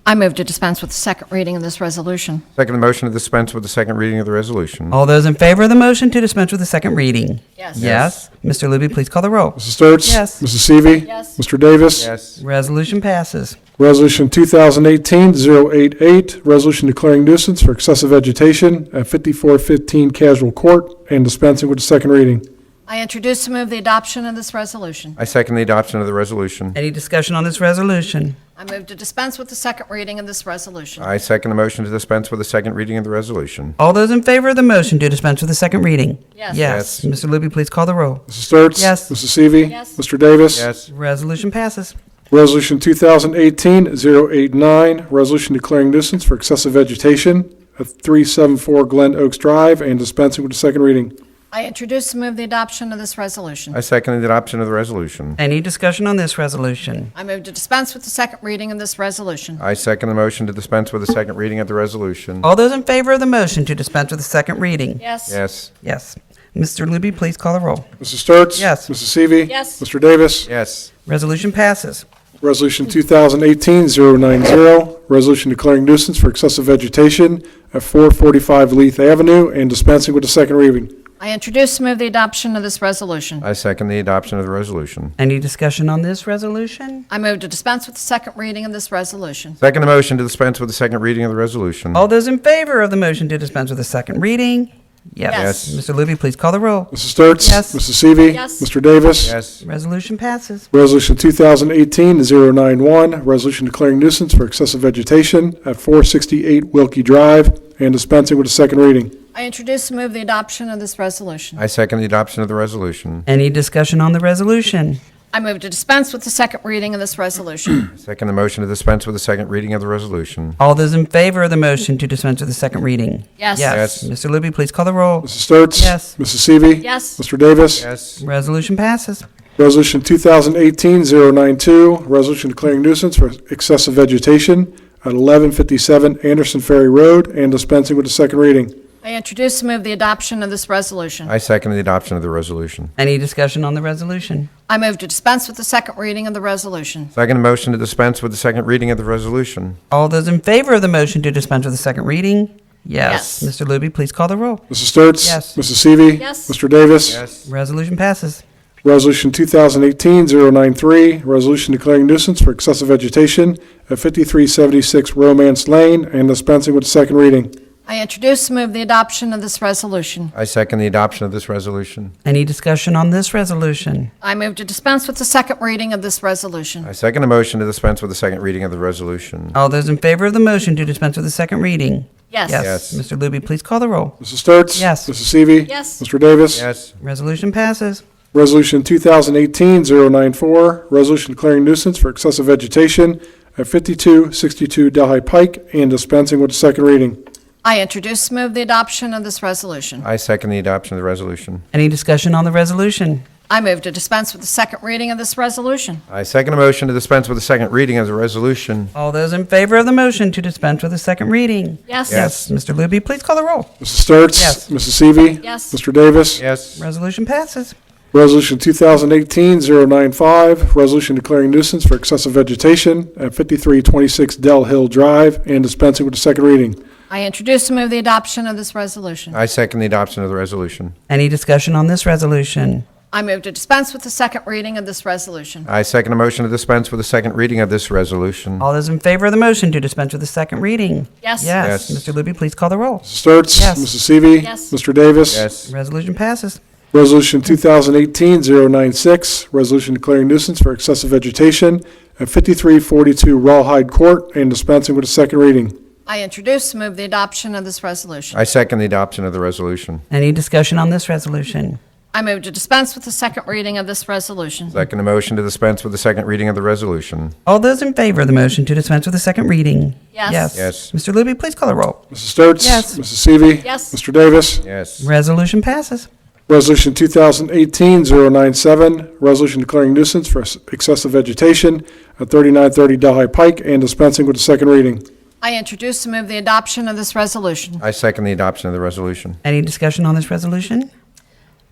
I move to dispense with the second reading of this resolution.
Second the motion to dispense with the second reading of the resolution.
All those in favor of the motion to dispense with the second reading?
Yes.
Yes. Mr. Luby, please call the roll.
Mrs. Sturts?
Yes.
Mrs. Seavey?
Yes.
Mr. Davis?
Yes.
Resolution passes.
Resolution 2018-088, resolution declaring nuisance for excessive vegetation at 5415 Casual Court and dispensing with the second reading.
I introduce and move the adoption of this resolution.
I second the adoption of the resolution.
Any discussion on this resolution?
I move to dispense with the second reading of this resolution.
I second the motion to dispense with the second reading of the resolution.
All those in favor of the motion to dispense with the second reading?
Yes.
Yes.
Yes.
Mr. Luby, please call the roll.
Mrs. Sturts?
Yes.
Mrs. Seavey?
Yes.
Mr. Davis?
Yes.
Resolution passes.
Resolution 2018-089, resolution declaring nuisance for excessive vegetation at 374 Glen Oaks Drive and dispensing with the second reading.
I introduce and move the adoption of this resolution.
I second the adoption of the resolution.
Any discussion on this resolution?
I move to dispense with the second reading of this resolution.
I second the motion to dispense with the second reading of the resolution.
All those in favor of the motion to dispense with the second reading?
Yes.
Yes.
Yes. Mr. Luby, please call the roll.
Mrs. Sturts?
Yes.
Mrs. Seavey?
Yes.
Mr. Davis?
Yes.
Resolution passes.
Resolution 2018-090, resolution declaring nuisance for excessive vegetation at 445 Leith Avenue and dispensing with the second reading.
I introduce and move the adoption of this resolution.
I second the adoption of the resolution.
Any discussion on this resolution?
I move to dispense with the second reading of this resolution.
Second the motion to dispense with the second reading of the resolution.
All those in favor of the motion to dispense with the second reading?
Yes.
Mr. Luby, please call the roll.
Mrs. Sturts?
Yes.
Mrs. Seavey?
Yes.
Mr. Davis?
Yes.
Resolution passes.
Resolution 2018-091, resolution declaring nuisance for excessive vegetation at 468 Wilkie Drive and dispensing with the second reading.
I introduce and move the adoption of this resolution.
I second the adoption of the resolution.
Any discussion on the resolution?
I move to dispense with the second reading of this resolution.
Second the motion to dispense with the second reading of the resolution.
All those in favor of the motion to dispense with the second reading?
Yes.
Yes.
Mr. Luby, please call the roll.
Mrs. Sturts?
Yes.
Mrs. Seavey?
Yes.
Mr. Davis?
Yes.
Resolution passes.
Resolution 2018-092, resolution declaring nuisance for excessive vegetation at 1157 Anderson Ferry Road and dispensing with the second reading.
I introduce and move the adoption of this resolution.
I second the adoption of the resolution.
Any discussion on the resolution?
I move to dispense with the second reading of the resolution.
Second the motion to dispense with the second reading of the resolution.
All those in favor of the motion to dispense with the second reading?
Yes.
Mr. Luby, please call the roll.
Mrs. Sturts?
Yes.
Mrs. Seavey?
Yes.
Mr. Davis?
Yes.
Resolution passes.
Resolution 2018-093, resolution declaring nuisance for excessive vegetation at 5376 Romance Lane and dispensing with the second reading.
I introduce and move the adoption of this resolution.
I second the adoption of this resolution.
Any discussion on this resolution?
I move to dispense with the second reading of this resolution.
I second the motion to dispense with the second reading of the resolution.
All those in favor of the motion to dispense with the second reading?
Yes.
Yes. Mr. Luby, please call the roll.
Mrs. Sturts?
Yes.
Mrs. Seavey?
Yes.
Mr. Davis?
Yes.
Resolution passes.
Resolution 2018-094, resolution declaring nuisance for excessive vegetation at 5262 Delhi Pike and dispensing with the second reading.
I introduce and move the adoption of this resolution.
I second the adoption of the resolution.
Any discussion on the resolution?
I move to dispense with the second reading of this resolution.
I second a motion to dispense with the second reading of the resolution.
All those in favor of the motion to dispense with the second reading?
Yes.
Yes. Mr. Luby, please call the roll.
Mrs. Sturts?
Yes.
Mrs. Seavey?
Yes.
Mr. Davis?
Yes.
Resolution passes.
Resolution 2018-095, resolution declaring nuisance for excessive vegetation at 5326 Dell Hill Drive and dispensing with the second reading.
I introduce and move the adoption of this resolution.
I second the adoption of the resolution.
Any discussion on this resolution?
I move to dispense with the second reading of this resolution.
I second a motion to dispense with the second reading of this resolution.
All those in favor of the motion to dispense with the second reading?
Yes.
Yes.
Yes.
Mr. Luby, please call the roll.
Mrs. Sturts?
Yes.
Mrs. Seavey?
Yes.
Mr. Davis?
Yes.
Resolution passes.
Resolution 2018-096, resolution declaring nuisance for excessive vegetation at 5342 Rawhide Court and dispensing with the second reading.
I introduce and move the adoption of this resolution.
I second the adoption of the resolution.
Any discussion on this resolution?
I move to dispense with the second reading of this resolution.
Second a motion to dispense with the second reading of the resolution.
All those in favor of the motion to dispense with the second reading?
Yes.
Yes.
Mr. Luby, please call the roll.
Mrs. Sturts?
Yes.
Mrs. Seavey?
Yes.
Mr. Davis?
Yes.
Resolution passes.
Resolution 2018-097, resolution declaring nuisance for excessive vegetation at 3930 Delhi Pike and dispensing with the second reading.
I introduce and move the adoption of this resolution.
I second the adoption of the resolution.
Any discussion on this resolution?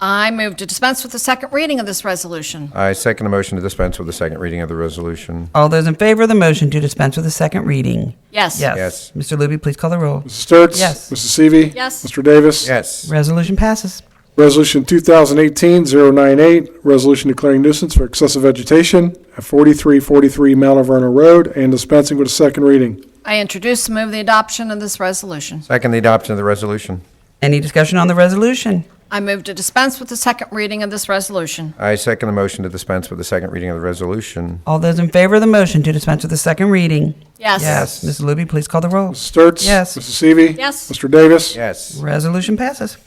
I move to dispense with the second reading of this resolution.
I second a motion to dispense with the second reading of the resolution.
All those in favor of the motion to dispense with the second reading?
Yes.
Yes.
Mr. Luby, please call the roll.
Mrs. Sturts?
Yes.
Mrs. Seavey?
Yes.
Mr. Davis?
Yes.
Resolution passes.
Resolution 2018-098, resolution declaring nuisance for excessive vegetation at 4343 Mount Alverno Road and dispensing with a second reading.
I introduce and move the adoption of this resolution.
Second the adoption of the resolution.
Any discussion on the resolution?
I move to dispense with the second reading of this resolution.
I second the motion to dispense with the second reading of the resolution.
All those in favor of the motion to dispense with the second reading?
Yes.
Yes. Mr. Luby, please call the roll.
Mrs. Sturts?
Yes.
Mrs. Seavey?
Yes.
Mr. Davis?
Yes.
Resolution passes.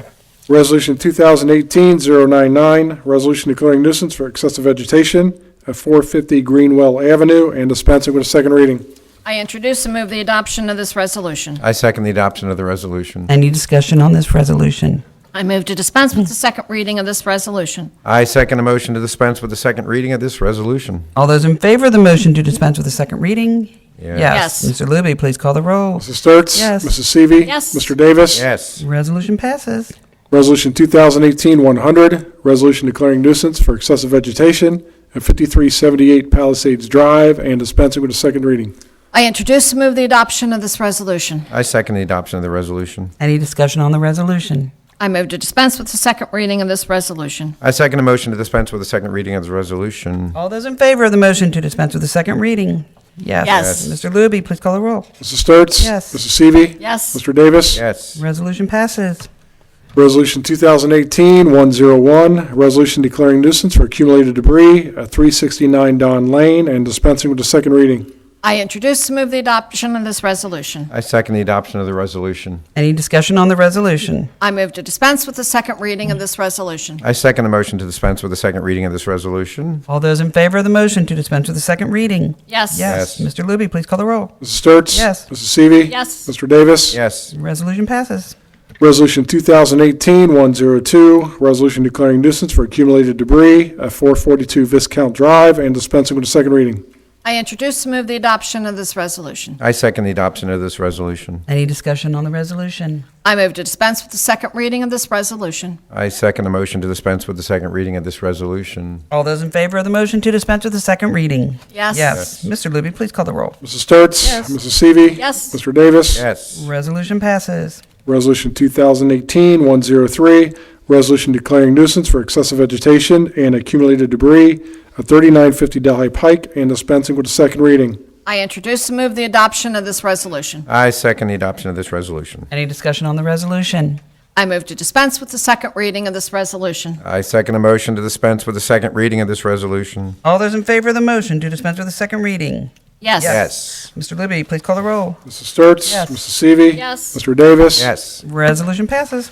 Resolution 2018-099, resolution declaring nuisance for excessive vegetation at 450 Greenwell Avenue and dispensing with a second reading.
I introduce and move the adoption of this resolution.
I second the adoption of the resolution.
Any discussion on this resolution?
I move to dispense with the second reading of this resolution.
I second a motion to dispense with the second reading of this resolution.
All those in favor of the motion to dispense with the second reading?
Yes.
Mr. Luby, please call the roll.
Mrs. Sturts?
Yes.
Mrs. Seavey?
Yes.
Mr. Davis?
Yes.
Resolution passes.
Resolution 2018-100, resolution declaring nuisance for excessive vegetation at 5378 Palisades Drive and dispensing with a second reading.
I introduce and move the adoption of this resolution.
I second the adoption of the resolution.
Any discussion on the resolution?
I move to dispense with the second reading of this resolution.
I second a motion to dispense with the second reading of the resolution.
All those in favor of the motion to dispense with the second reading? Yes.
Yes.
Mr. Luby, please call the roll.
Mrs. Sturts?
Yes.
Mrs. Seavey?
Yes.
Mr. Davis?
Yes.
Resolution passes.
Resolution 2018-101, resolution declaring nuisance for accumulated debris at 369 Don Lane and dispensing with the second reading.
I introduce and move the adoption of this resolution.
I second the adoption of the resolution.
Any discussion on the resolution?
I move to dispense with the second reading of this resolution.
I second the motion to dispense with the second reading of this resolution.
All those in favor of the motion to dispense with the second reading?
Yes.
Yes.
Yes.
Mr. Luby, please call the roll.
Mrs. Sturts?
Yes.
Mrs. Seavey?
Yes.
Mr. Davis?
Yes.
Resolution passes.
Resolution 2018-102, resolution declaring nuisance for accumulated debris at 442 Viscount Drive and dispensing with the second reading.
I introduce and move the adoption of this resolution.
I second the adoption of this resolution.
Any discussion on the resolution?
I move to dispense with the second reading of this resolution.
I second the motion to dispense with the second reading of this resolution.
All those in favor of the motion to dispense with the second reading?
Yes.
Yes. Mr. Luby, please call the roll.
Mrs. Sturts?
Yes.
Mrs. Seavey?
Yes.
Mr. Davis?
Yes.
Resolution passes.
Resolution 2018-103, resolution declaring nuisance for excessive vegetation and accumulated debris at 3950 Delhi Pike and dispensing with the second reading.
I introduce and move the adoption of this resolution.
I second the adoption of this resolution.
Any discussion on the resolution?
I move to dispense with the second reading of this resolution.
I second a motion to dispense with the second reading of this resolution.
All those in favor of the motion to dispense with the second reading?
Yes.
Yes.
Mr. Libby, please call the roll.
Mrs. Sturts?
Yes.
Mrs. Seavey?
Yes.
Mr. Davis?
Yes.
Resolution passes.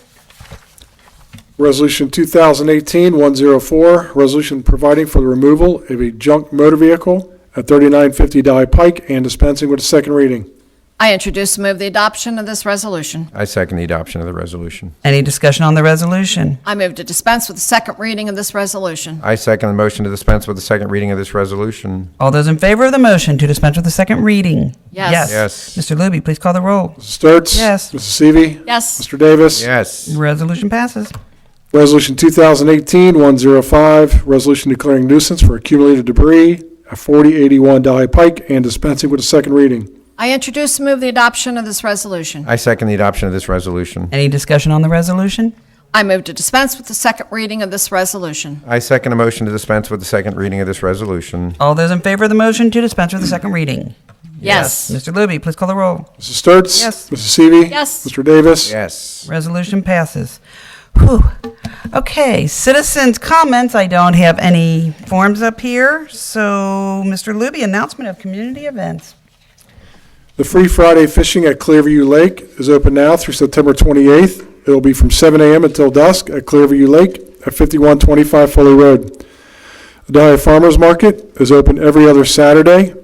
Resolution 2018-104, resolution providing for the removal of a junk motor vehicle at 3950 Delhi Pike and dispensing with a second reading.
I introduce and move the adoption of this resolution.
I second the adoption of the resolution.
Any discussion on the resolution?
I move to dispense with the second reading of this resolution.
I second the motion to dispense with the second reading of this resolution.
All those in favor of the motion to dispense with the second reading?
Yes.
Yes.
Mr. Libby, please call the roll.
Mrs. Sturts?
Yes.
Mrs. Seavey?
Yes.
Mr. Davis?
Yes.
Resolution passes.
Resolution 2018-105, resolution declaring nuisance for accumulated debris at 4081 Delhi Pike and dispensing with a second reading.
I introduce and move the adoption of this resolution.
I second the adoption of this resolution.
Any discussion on the resolution?
I move to dispense with the second reading of this resolution.
I second a motion to dispense with the second reading of this resolution.
All those in favor of the motion to dispense with the second reading?
Yes.
Mr. Libby, please call the roll.
Mrs. Sturts?
Yes.
Mrs. Seavey?
Yes.
Mr. Davis?
Yes.
Resolution passes. Whew. Okay, citizens' comments. I don't have any forms up here. So, Mr. Libby, announcement of community events.
The Free Friday fishing at Clearview Lake is open now through September 28th. It will be from 7 a.m. until dusk at Clearview Lake at 5125 Foley Road. The Delhi Farmers Market is open every other Saturday.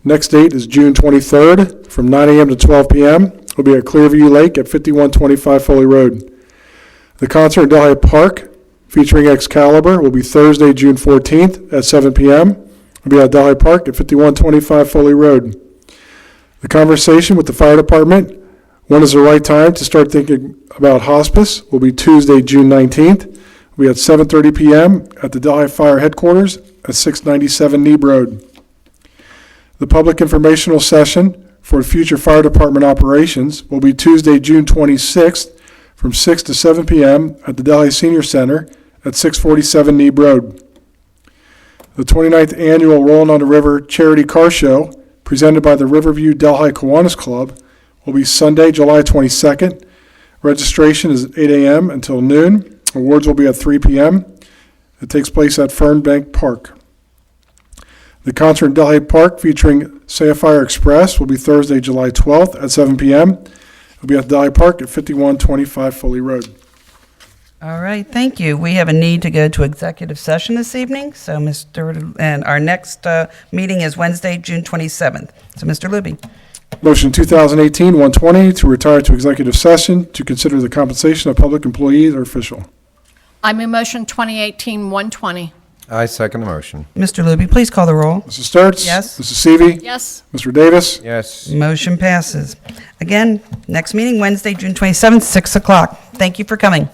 Next date is June 23rd from 9 a.m. to 12 p.m. It will be at Clearview Lake at 5125 Foley Road. The concert in Delhi Park featuring Excalibur will be Thursday, June 14th at 7 p.m. It will be at Delhi Park at 5125 Foley Road. The conversation with the fire department, when is the right time to start thinking about hospice, will be Tuesday, June 19th. It will be at 7:30 p.m. at the Delhi Fire Headquarters at 697 Neeb Road. The public informational session for future fire department operations will be Tuesday, June 26th from 6 to 7 p.m. at the Delhi Senior Center at 647 Neeb Road. The 29th Annual Rolling on the River Charity Car Show, presented by the Riverview Delhi Kiwanis Club, will be Sunday, July 22nd. Registration is at 8 a.m. until noon. Awards will be at 3 p.m. It takes place at Fernbank Park. The concert in Delhi Park featuring Sapphire Express will be Thursday, July 12th at 7 p.m. It will be at Delhi Park at 5125 Foley Road.
All right, thank you. We have a need to go to executive session this evening. So, and our next meeting is Wednesday, June 27th. So, Mr. Libby.
Motion 2018-120 to retire to executive session to consider the compensation of public employees or official.
I move motion 2018-120.
I second the motion.
Mr. Libby, please call the roll.
Mrs. Sturts?
Yes.
Mrs. Seavey?
Yes.
Mr. Davis?
Yes.
Motion passes. Again, next meeting, Wednesday, June 27th, 6 o'clock. Thank you for coming.